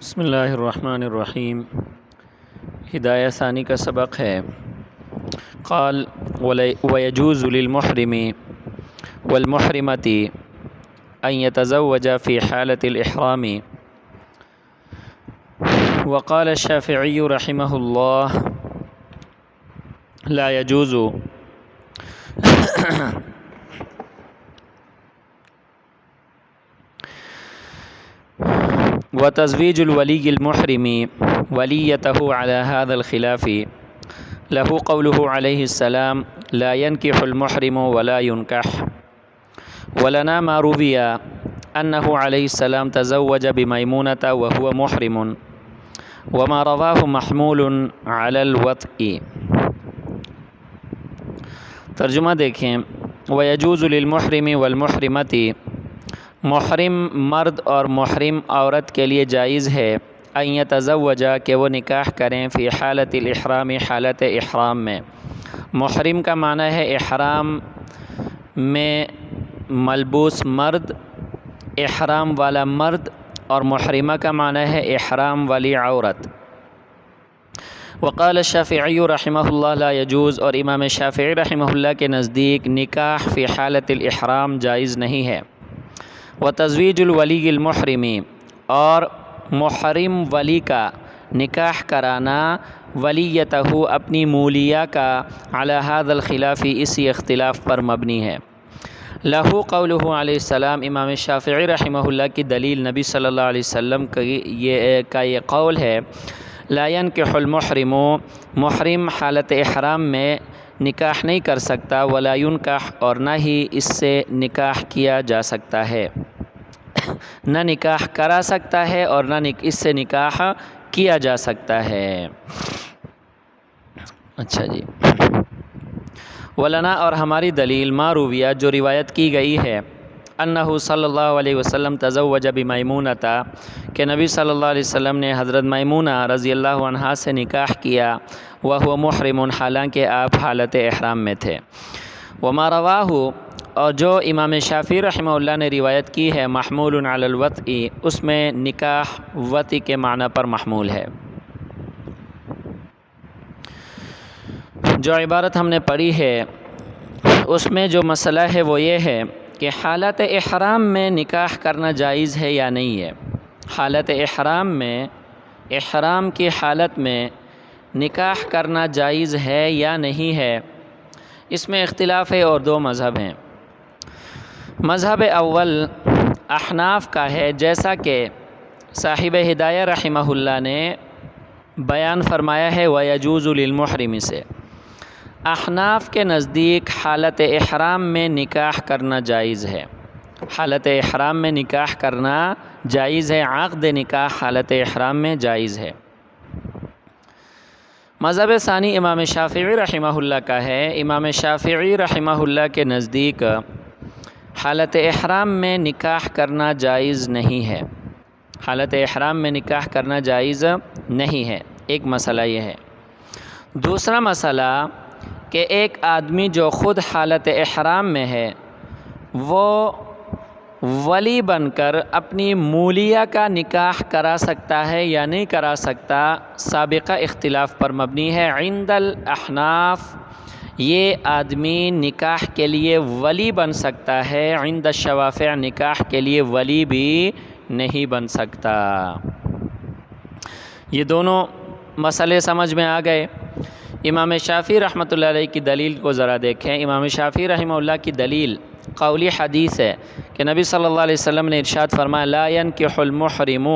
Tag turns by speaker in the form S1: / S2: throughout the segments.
S1: بسم اللہ الرحمن الرحیم۔ ہدایہ ثانی کا سبق ہے۔ قال ويجوز للمحرم والمحرمة أن يتزوج في حالة الإحرام، وقال الشافعي رحمه الله لا يجوز وتزويج الولي المحرم وليته على هذا الخلاف له قوله عليه السلام لا ينكح المحرم ولا ينكح، ولنا ما روي أنه عليه السلام تزوج بميمونة وهو محرم، وما رواه محمول على الوطء۔ ترجمہ دیکھیں۔ وَيَجُوزُ لِلْمُحْرِمِ وَالْمُحْرِمَةِ، محرم مرد اور محرم عورت کے لیے جائز ہے ان یتزوج کہ وہ نکاح کریں فی حالت الاحرام، حالت احرام میں۔ محرم کا معنی ہے احرام میں ملبوس مرد، احرام والا مرد، اور محرمہ کا معنی ہے احرام والی عورت۔ وقال الشافعی رحمہ اللہ لا يجوز، اور امام شافعی رحمہ اللہ کے نزدیک نکاح فی حالت الاحرام جائز نہیں ہے۔ وتزویج الولی المحرم، اور محرم ولی کا نکاح کرانا ولیتہ اپنی مولیہ کا علی هذا الخلاف، اسی اختلاف پر مبنی ہے۔ لہو قولہ علیہ السلام، امام شافعی رحمہ اللہ کی دلیل نبی صلی اللہ علیہ وسلم کا یہ قول ہے لا ينكح المحرم، محرم حالت احرام میں نکاح نہیں کر سکتا، ولا ينكح، اور نہ ہی اس سے نکاح کیا جا سکتا ہے، نہ نکاح کرا سکتا ہے اور نہ اس سے نکاح کیا جا سکتا ہے۔ اچھا جی۔ ولنا، اور ہماری دلیل ما رویہ، جو روایت کی گئی ہے، انہ صلی اللہ علیہ وسلم تزوج بمیمونۃ، کہ نبی صلی اللہ علیہ وسلم نے حضرت میمونہ رضی اللہ عنہا سے نکاح کیا، وہو محرم، حالانکہ آپ حالت احرام میں تھے۔ وما رواہ، اور جو امام شافعی رحمہ اللہ نے روایت کی ہے، محمول علی الوطء، اس میں نکاح وطء کے معنی پر محمول ہے۔ جو عبارت ہم نے پڑھی ہے اس میں جو مسئلہ ہے وہ یہ ہے کہ حالت احرام میں نکاح کرنا جائز ہے یا نہیں ہے۔ حالت احرام میں، احرام کی حالت میں نکاح کرنا جائز ہے یا نہیں ہے، اس میں اختلاف ہے اور دو مذہب ہیں۔ مذہب اول احناف کا ہے، جیسا کہ صاحب ہدایہ رحمہ اللہ نے بیان فرمایا ہے وَيَجُوزُ لِلْمُحْرِمِ سے۔ احناف کے نزدیک حالت احرام میں نکاح کرنا جائز ہے، حالت احرام میں نکاح کرنا جائز ہے، عقد نکاح حالت احرام میں جائز ہے۔ مذہب ثانی امام شافعی رحمہ اللہ کا ہے۔ امام شافعی رحمہ اللہ کے نزدیک حالت احرام میں نکاح کرنا جائز نہیں ہے، حالت احرام میں نکاح کرنا جائز نہیں ہے۔ ایک مسئلہ یہ ہے۔ دوسرا مسئلہ کہ ایک آدمی جو خود حالت احرام میں ہے، وہ ولی بن کر اپنی مولیہ کا نکاح کرا سکتا ہے یا نہیں کرا سکتا، سابقہ اختلاف پر مبنی ہے۔ عند الاحناف یہ آدمی نکاح کے لیے ولی بن سکتا ہے، عند الشوافع نکاح کے لیے ولی بھی نہیں بن سکتا۔ یہ دونوں مسئلے سمجھ میں آ گئے۔ امام شافعی رحمۃ اللہ علیہ کی دلیل کو ذرا دیکھیں۔ امام شافعی رحمہ اللہ کی دلیل قولی حدیث ہے کہ نبی صلی اللہ علیہ وسلم نے ارشاد فرمایا لا ينكح المحرم،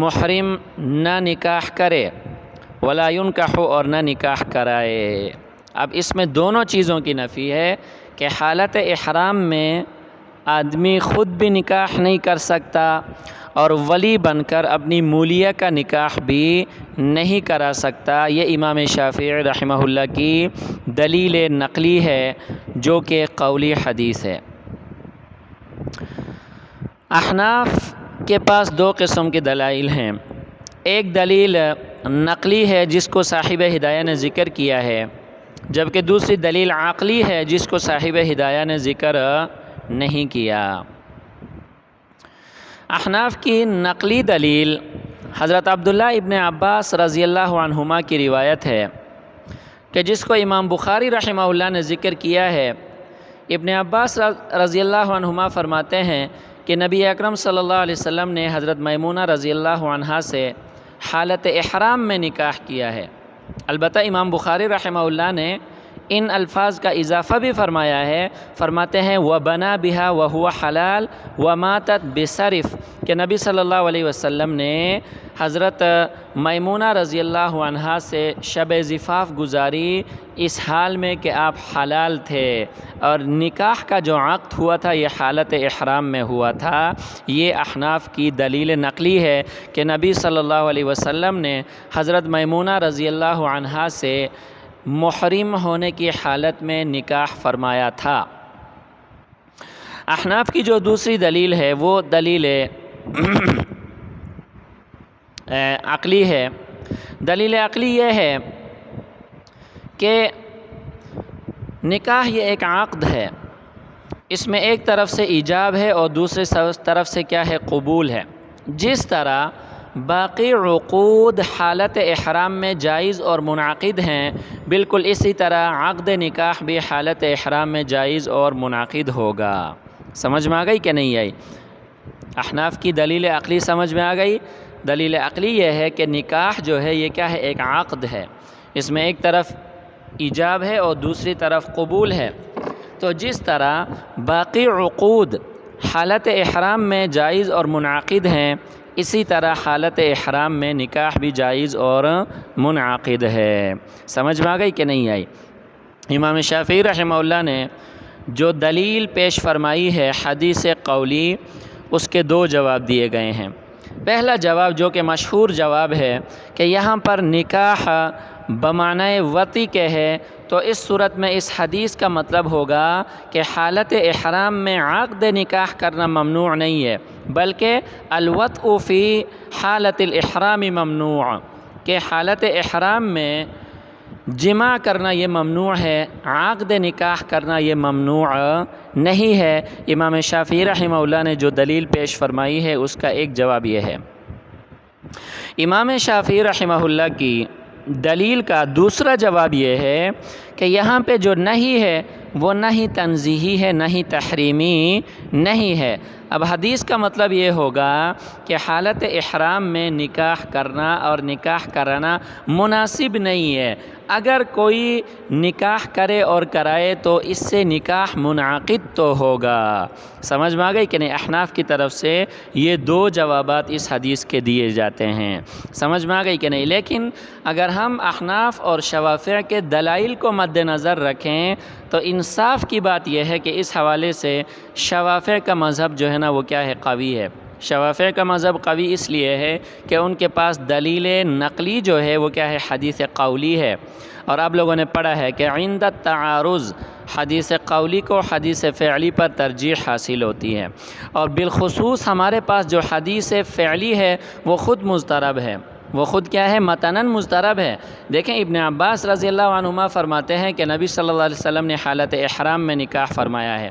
S1: محرم نہ نکاح کرے، ولا ينكح، اور نہ نکاح کرائے۔ اب اس میں دونوں چیزوں کی نفی ہے کہ حالت احرام میں آدمی خود بھی نکاح نہیں کر سکتا اور ولی بن کر اپنی مولیہ کا نکاح بھی نہیں کرا سکتا۔ یہ امام شافعی رحمہ اللہ کی دلیل نقلی ہے جو کہ قولی حدیث ہے۔ احناف کے پاس دو قسم کے دلائل ہیں۔ ایک دلیل نقلی ہے جس کو صاحب ہدایہ نے ذکر کیا ہے، جبکہ دوسری دلیل عقلی ہے جس کو صاحب ہدایہ نے ذکر نہیں کیا۔ احناف کی نقلی دلیل حضرت عبداللہ ابن عباس رضی اللہ عنہما کی روایت ہے کہ جس کو امام بخاری رحمہ اللہ نے ذکر کیا ہے۔ ابن عباس رضی اللہ عنہما فرماتے ہیں کہ نبی اکرم صلی اللہ علیہ وسلم نے حضرت میمونہ رضی اللہ عنہا سے حالت احرام میں نکاح کیا ہے۔ البتہ امام بخاری رحمہ اللہ نے ان الفاظ کا اضافہ بھی فرمایا ہے، فرماتے ہیں وَبَنَا بِهَا وَهُوَ حَلَال وَمَاتَتْ بِصَرِف، کہ نبی صلی اللہ علیہ وسلم نے حضرت میمونہ رضی اللہ عنہا سے شب زفاف گزاری اس حال میں کہ آپ حلال تھے، اور نکاح کا جو عقد ہوا تھا یہ حالت احرام میں ہوا تھا۔ یہ احناف کی دلیل نقلی ہے کہ نبی صلی اللہ علیہ وسلم نے حضرت میمونہ رضی اللہ عنہا سے محرم ہونے کی حالت میں نکاح فرمایا تھا۔ احناف کی جو دوسری دلیل ہے وہ دلیل عقلی ہے۔ دلیل عقلی یہ ہے کہ نکاح یہ ایک عقد ہے، اس میں ایک طرف سے ایجاب ہے اور دوسری طرف سے کیا ہے؟ قبول ہے۔ جس طرح باقی عقود حالت احرام میں جائز اور منعقد ہیں، بالکل اسی طرح عقد نکاح بھی حالت احرام میں جائز اور منعقد ہوگا۔ سمجھ میں آ گئی کہ نہیں آئی؟ احناف کی دلیل عقلی سمجھ میں آ گئی؟ دلیل عقلی یہ ہے کہ نکاح جو ہے یہ کیا ہے؟ ایک عقد ہے، اس میں ایک طرف ایجاب ہے اور دوسری طرف قبول ہے۔ تو جس طرح باقی عقود حالت احرام میں جائز اور منعقد ہیں، اسی طرح حالت احرام میں نکاح بھی جائز اور منعقد ہے۔ سمجھ میں آ گئی کہ نہیں آئی؟ امام شافعی رحمہ اللہ نے جو دلیل پیش فرمائی ہے حدیث قولی، اس کے دو جواب دیے گئے ہیں۔ پہلا جواب جو کہ مشہور جواب ہے کہ یہاں پر نکاح بمعنی وطی کے ہے، تو اس صورت میں اس حدیث کا مطلب ہوگا کہ حالت احرام میں عقد نکاح کرنا ممنوع نہیں ہے، بلکہ الوطء فی حالت الاحرام ممنوع، کہ حالت احرام میں جماع کرنا یہ ممنوع ہے، عقد نکاح کرنا یہ ممنوع نہیں ہے۔ امام شافعی رحمہ اللہ نے جو دلیل پیش فرمائی ہے اس کا ایک جواب یہ ہے۔ امام شافعی رحمہ اللہ کی دلیل کا دوسرا جواب یہ ہے کہ یہاں پہ جو نہیں ہے وہ نہ ہی تنزیہی ہے نہ ہی تحریمی نہیں ہے۔ اب حدیث کا مطلب یہ ہوگا کہ حالت احرام میں نکاح کرنا اور نکاح کرانا مناسب نہیں ہے۔ اگر کوئی نکاح کرے اور کرائے تو اس سے نکاح منعقد تو ہوگا۔ سمجھ میں آ گئی کہ نہیں؟ احناف کی طرف سے یہ دو جوابات اس حدیث کے دیے جاتے ہیں۔ سمجھ میں آ گئی کہ نہیں؟ لیکن اگر ہم احناف اور شوافع کے دلائل کو مد نظر رکھیں تو انصاف کی بات یہ ہے کہ اس حوالے سے شوافع کا مذہب جو ہے نا وہ کیا ہے؟ قوی ہے۔ شوافع کا مذہب قوی اس لیے ہے کہ ان کے پاس دلیل نقلی جو ہے وہ کیا ہے؟ حدیث قولی ہے۔ اور آپ لوگوں نے پڑھا ہے کہ عند التعارض حدیث قولی کو حدیث فعلی پر ترجیح حاصل ہوتی ہے، اور بالخصوص ہمارے پاس جو حدیث فعلی ہے وہ خود مضطرب ہے، وہ خود کیا ہے؟ متناً مضطرب ہے۔ دیکھیں ابن عباس رضی اللہ عنہما فرماتے ہیں کہ نبی صلی اللہ علیہ وسلم نے حالت احرام میں نکاح فرمایا ہے۔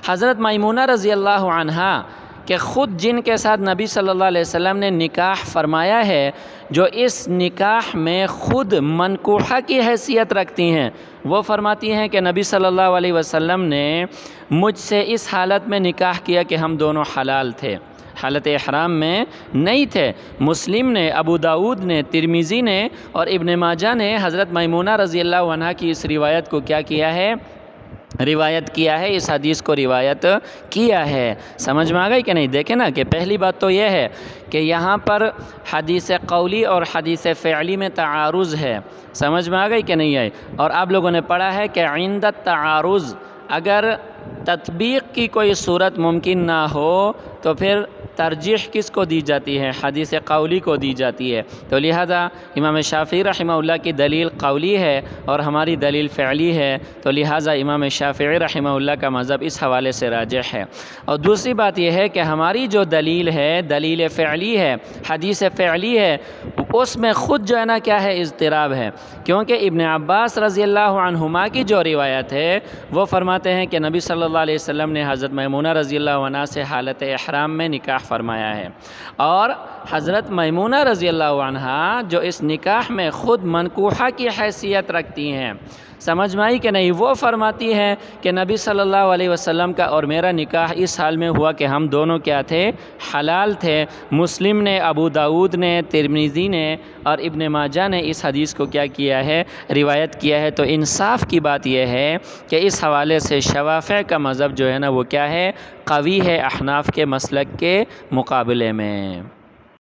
S1: حضرت میمونہ رضی اللہ عنہا کہ خود جن کے ساتھ نبی صلی اللہ علیہ وسلم نے نکاح فرمایا ہے، جو اس نکاح میں خود منکوحہ کی حیثیت رکھتی ہیں، وہ فرماتی ہیں کہ نبی صلی اللہ علیہ وسلم نے مجھ سے اس حالت میں نکاح کیا کہ ہم دونوں حلال تھے، حالت احرام میں نہیں تھے۔ مسلم نے، ابو داود نے، ترمذی نے اور ابن ماجہ نے حضرت میمونہ رضی اللہ عنہا کی اس روایت کو کیا کیا ہے؟ روایت کیا ہے، اس حدیث کو روایت کیا ہے۔ سمجھ میں آ گئی کہ نہیں؟ دیکھیں نا کہ پہلی بات تو یہ ہے کہ یہاں پر حدیث قولی اور حدیث فعلی میں تعارض ہے۔ سمجھ میں آ گئی کہ نہیں آئی؟ اور آپ لوگوں نے پڑھا ہے کہ عند التعارض اگر تطبیق کی کوئی صورت ممکن نہ ہو تو پھر ترجیح کس کو دی جاتی ہے؟ حدیث قولی کو دی جاتی ہے۔ تو لہذا امام شافعی رحمہ اللہ کی دلیل قولی ہے اور ہماری دلیل فعلی ہے، تو لہذا امام شافعی رحمہ اللہ کا مذہب اس حوالے سے راجح ہے۔ اور دوسری بات یہ ہے کہ ہماری جو دلیل ہے دلیل فعلی ہے، حدیث فعلی ہے، اس میں خود جو ہے نا کیا ہے اضطراب ہے، کیونکہ ابن عباس رضی اللہ عنہما کی جو روایت ہے وہ فرماتے ہیں کہ نبی صلی اللہ علیہ وسلم نے حضرت میمونہ رضی اللہ عنہا سے حالت احرام میں نکاح فرمایا ہے، اور حضرت میمونہ رضی اللہ عنہا جو اس نکاح میں خود منکوحہ کی حیثیت رکھتی ہیں، سمجھ میں آئی کہ نہیں، وہ فرماتی ہے کہ نبی صلی اللہ علیہ وسلم کا اور میرا نکاح اس حال میں ہوا کہ ہم دونوں کیا تھے، حلال تھے۔ مسلم نے، ابو داؤد نے، ترمذی نے اور ابن ماجہ نے اس حدیث کو کیا کیا ہے، روایت کیا ہے۔ تو انصاف کی بات یہ ہے کہ اس حوالے سے شوافع کا مذہب جو ہے نا وہ کیا ہے، قوی ہے احناف کے مسلک کے مقابلے میں۔